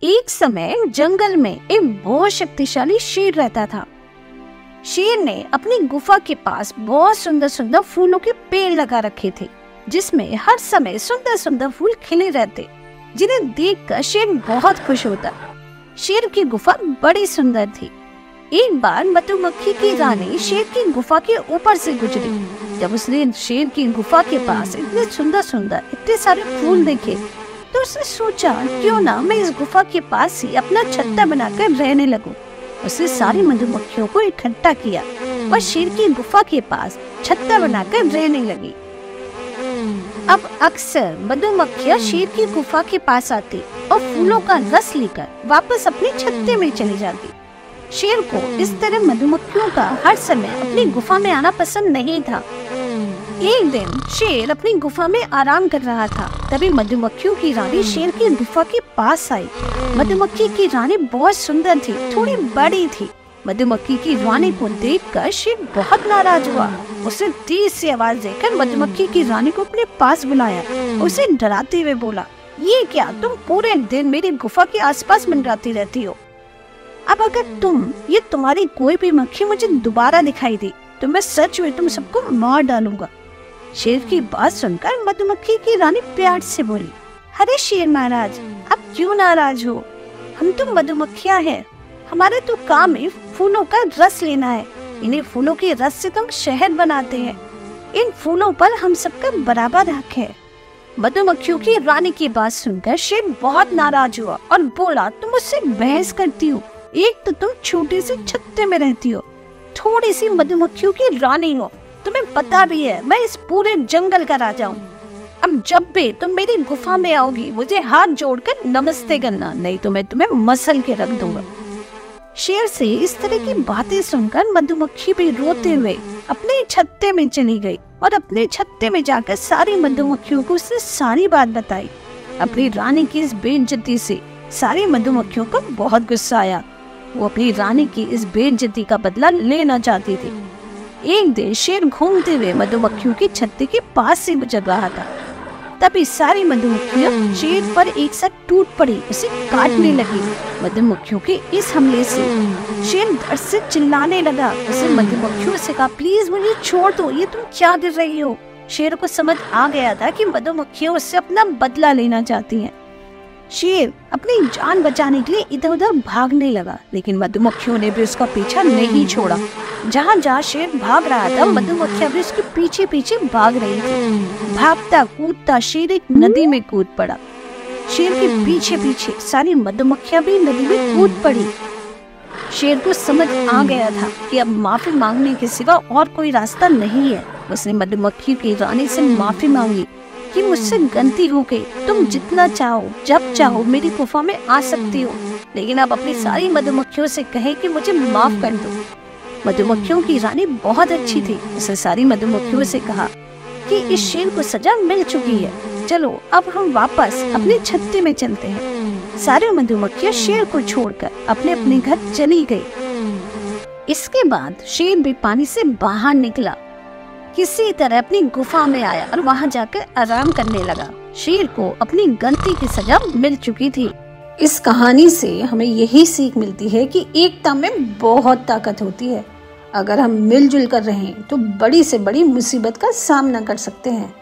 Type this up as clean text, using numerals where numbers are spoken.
एक समय जंगल में एक बहुत शक्तिशाली शेर रहता था। शेर ने अपनी गुफा के पास बहुत सुंदर सुंदर फूलों के पेड़ लगा रखे थे, जिसमें हर समय सुंदर सुंदर फूल खिले रहते, जिन्हें देखकर शेर बहुत खुश होता। शेर की गुफा बड़ी सुंदर थी। एक बार मधुमक्खी की रानी शेर की गुफा के ऊपर से गुजरी। जब उसने शेर की गुफा के पास इतने सुंदर सुंदर इतने सारे फूल देखे, तो उसने सोचा क्यों ना मैं इस गुफा के पास ही अपना छत्ता बनाकर रहने लगूं। उसने सारी मधुमक्खियों को इकट्ठा किया और शेर की गुफा के पास छत्ता बनाकर रहने लगी। अब अक्सर मधुमक्खियां शेर की गुफा के पास आती और फूलों का रस लेकर वापस अपने छत्ते में चली जाती। शेर को इस तरह मधुमक्खियों का हर समय अपनी गुफा में आना पसंद नहीं था। एक दिन शेर अपनी गुफा में आराम कर रहा था, तभी मधुमक्खियों की रानी शेर की गुफा के पास आई। मधुमक्खी की रानी बहुत सुंदर थी, थोड़ी बड़ी थी। मधुमक्खी की रानी को देखकर शेर बहुत नाराज हुआ। उसने तेज से आवाज देकर मधुमक्खी की रानी को अपने पास बुलाया। उसे डराते हुए बोला, ये क्या, तुम पूरे दिन मेरी गुफा के आसपास मंडराती रहती हो। अब अगर तुम्हारी कोई भी मक्खी मुझे दोबारा दिखाई दी तो मैं सच में तुम सबको मार डालूंगा। शेर की बात सुनकर मधुमक्खी की रानी प्यार से बोली, अरे शेर महाराज, आप क्यों नाराज हो? हम तो मधुमक्खियां हैं, हमारा तो काम है फूलों का रस लेना है। इन्हीं फूलों के रस से तुम शहद बनाते हैं। इन फूलों पर हम सबका बराबर हक है। मधुमक्खियों की रानी की बात सुनकर शेर बहुत नाराज हुआ और बोला, तुम मुझसे बहस करती हो। एक तो तुम छोटे से छत्ते में रहती हो, थोड़ी सी मधुमक्खियों की रानी हो। तुम्हें पता भी है मैं इस पूरे जंगल का राजा हूँ। अब जब भी तुम मेरी गुफा में आओगी मुझे हाथ जोड़कर नमस्ते करना, नहीं तो मैं तुम्हें मसल के रख दूंगा। शेर से इस तरह की बातें सुनकर मधुमक्खी भी रोते हुए अपने छत्ते में चली गई और अपने छत्ते में जाकर सारी मधुमक्खियों को उसने सारी बात बताई। अपनी रानी की इस बेइज्जती से सारी मधुमक्खियों को बहुत गुस्सा आया। वो अपनी रानी की इस बेइज्जती का बदला लेना चाहती थी। एक दिन शेर घूमते हुए मधुमक्खियों के छत्ते के पास से गुजर रहा था। तभी सारी मधुमक्खियां शेर पर एक साथ टूट पड़ी, उसे काटने लगी। मधुमक्खियों के इस हमले से शेर दर्द से चिल्लाने लगा। उसे मधुमक्खियों से कहा, प्लीज मुझे छोड़ दो, ये तुम क्या कर रही हो? शेर को समझ आ गया था कि मधुमक्खियां उससे अपना बदला लेना चाहती हैं। शेर अपनी जान बचाने के लिए इधर उधर भागने लगा, लेकिन मधुमक्खियों ने भी उसका पीछा नहीं छोड़ा। जहाँ जहाँ शेर भाग रहा था मधुमक्खियां भी उसके पीछे पीछे भाग रही थी। भागता कूदता शेर एक नदी में कूद पड़ा। शेर के पीछे पीछे सारी मधुमक्खियां भी नदी में कूद पड़ी। शेर को समझ आ गया था कि अब माफी मांगने के सिवा और कोई रास्ता नहीं है। उसने मधुमक्खी की रानी से माफी मांगी कि मुझसे गलती हो गई, तुम जितना चाहो जब चाहो मेरी गुफा में आ सकती हो, लेकिन अब अपनी सारी मधुमक्खियों से कहे कि मुझे माफ कर दो। मधुमक्खियों की रानी बहुत अच्छी थी। उसने सारी मधुमक्खियों से कहा कि इस शेर को सजा मिल चुकी है, चलो अब हम वापस अपने छत्ते में चलते हैं। सारी मधुमक्खियां शेर को छोड़कर अपने अपने घर चली गई। इसके बाद शेर भी पानी से बाहर निकला, किसी तरह अपनी गुफा में आया और वहां जाकर आराम करने लगा। शेर को अपनी गलती की सजा मिल चुकी थी। इस कहानी से हमें यही सीख मिलती है कि एकता में बहुत ताकत होती है। अगर हम मिलजुल कर रहें तो बड़ी से बड़ी मुसीबत का सामना कर सकते हैं।